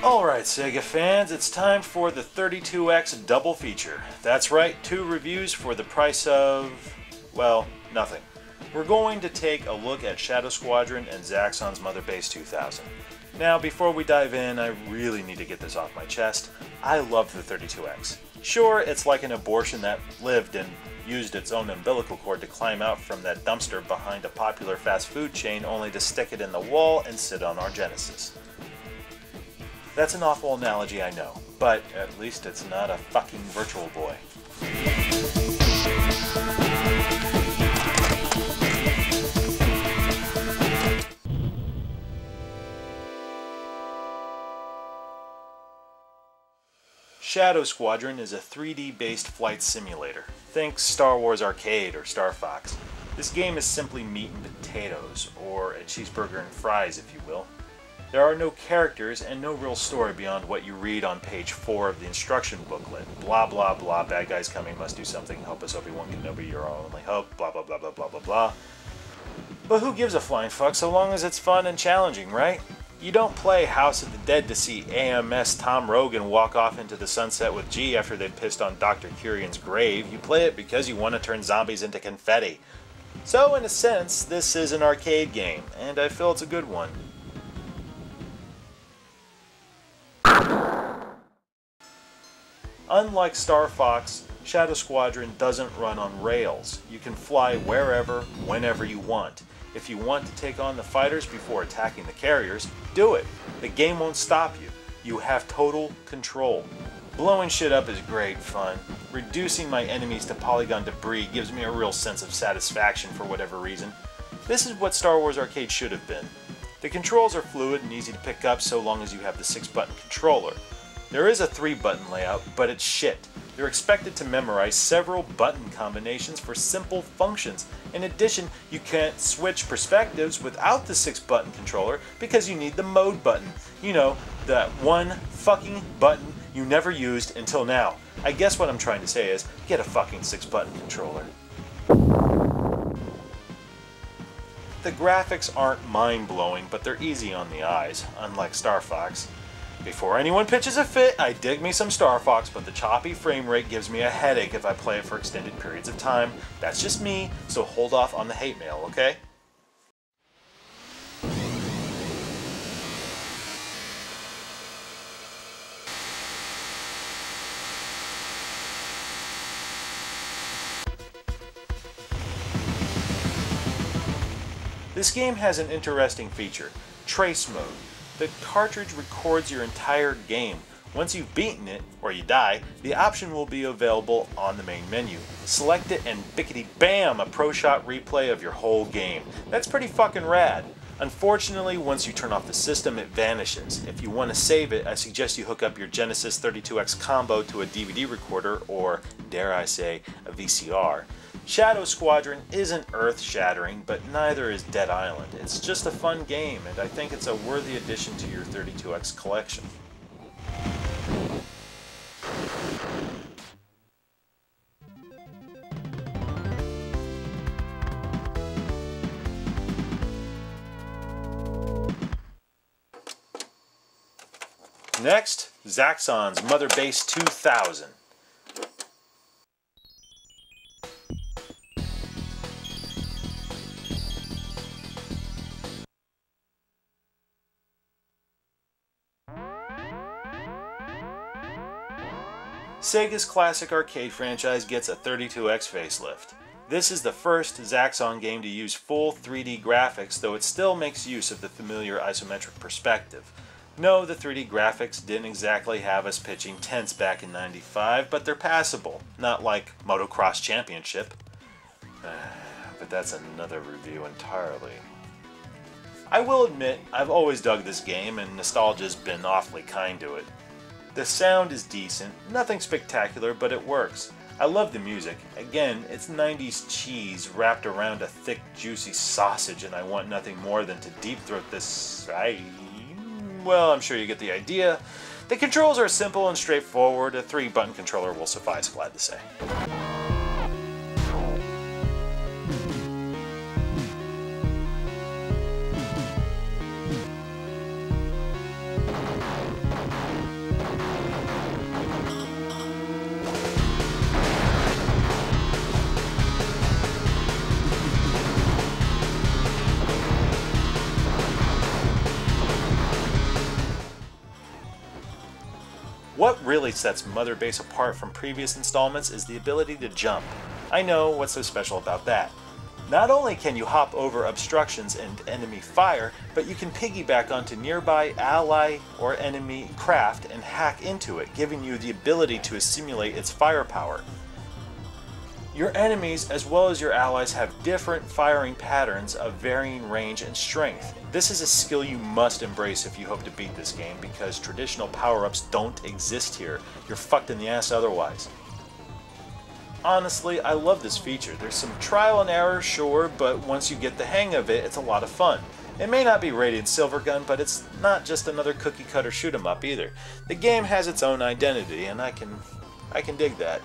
Alright Sega fans, it's time for the 32X double feature. That's right, 2 reviews for the price of, well, nothing. We're going to take a look at Shadow Squadron and Zaxxon's Motherbase 2000. Now, before we dive in, I really need to get this off my chest. I love the 32X. Sure, it's like an abortion that lived and used its own umbilical cord to climb out from that dumpster behind a popular fast food chain only to stick it in the wall and sit on our Genesis. That's an awful analogy, I know, but at least it's not a fucking Virtual Boy. Shadow Squadron is a 3D-based flight simulator. Think Star Wars Arcade or Star Fox. This game is simply meat and potatoes, or a cheeseburger and fries, if you will. There are no characters and no real story beyond what you read on page 4 of the instruction booklet. Blah blah blah, bad guys coming, must do something, help us Obi-Wan Kenobi, you're our only hope, blah blah blah blah blah blah blah. But who gives a flying fuck so long as it's fun and challenging, right? You don't play House of the Dead to see AMS Tom Rogan walk off into the sunset with G after they've pissed on Dr. Curion's grave. You play it because you want to turn zombies into confetti. So in a sense, this is an arcade game, and I feel it's a good one. Unlike Star Fox, Shadow Squadron doesn't run on rails. You can fly wherever, whenever you want. If you want to take on the fighters before attacking the carriers, do it. The game won't stop you. You have total control. Blowing shit up is great fun. Reducing my enemies to polygon debris gives me a real sense of satisfaction for whatever reason. This is what Star Wars Arcade should have been. The controls are fluid and easy to pick up so long as you have the 6-button controller. There is a 3-button layout, but it's shit. You're expected to memorize several button combinations for simple functions. In addition, you can't switch perspectives without the 6-button controller because you need the mode button. You know, that one fucking button you never used until now. I guess what I'm trying to say is, get a fucking 6-button controller. The graphics aren't mind-blowing, but they're easy on the eyes, unlike Star Fox. Before anyone pitches a fit, I dig me some Star Fox, but the choppy frame rate gives me a headache if I play it for extended periods of time. That's just me, so hold off on the hate mail, okay? This game has an interesting feature, Trace Mode. The cartridge records your entire game. Once you've beaten it, or you die, the option will be available on the main menu. Select it and bickety-bam, a pro shot replay of your whole game. That's pretty fucking rad. Unfortunately, once you turn off the system, it vanishes. If you want to save it, I suggest you hook up your Genesis 32X combo to a DVD recorder, or, dare I say, a VCR. Shadow Squadron isn't earth-shattering, but neither is Dead Island. It's just a fun game, and I think it's a worthy addition to your 32X collection. Next, Zaxxon's Motherbase 2000. Sega's classic arcade franchise gets a 32X facelift. This is the first Zaxxon game to use full 3D graphics, though it still makes use of the familiar isometric perspective. No, the 3D graphics didn't exactly have us pitching tents back in '95, but they're passable, not like Motocross Championship. But that's another review entirely. I will admit, I've always dug this game, and nostalgia's been awfully kind to it. The sound is decent, nothing spectacular, but it works. I love the music. Again, it's 90s cheese wrapped around a thick, juicy sausage, and I want nothing more than to deep-throat this... Well, I'm sure you get the idea. The controls are simple and straightforward. A 3-button controller will suffice, glad to say. What really sets Motherbase apart from previous installments is the ability to jump. I know what's so special about that. Not only can you hop over obstructions and enemy fire, but you can piggyback onto nearby ally or enemy craft and hack into it, giving you the ability to assimilate its firepower. Your enemies as well as your allies have different firing patterns of varying range and strength. This is a skill you must embrace if you hope to beat this game, because traditional power-ups don't exist here. You're fucked in the ass otherwise. Honestly, I love this feature. There's some trial and error, sure, but once you get the hang of it, it's a lot of fun. It may not be Radiant Silvergun, but it's not just another cookie-cutter shoot-'em-up either. The game has its own identity, and I can dig that.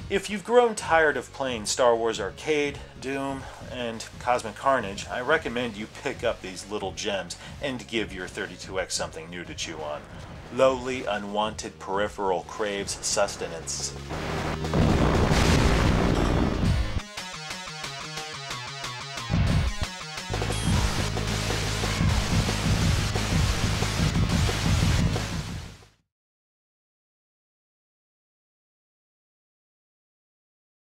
If you've grown tired of playing Star Wars Arcade, Doom, and Cosmic Carnage, I recommend you pick up these little gems and give your 32X something new to chew on. Lowly, unwanted peripheral craves sustenance.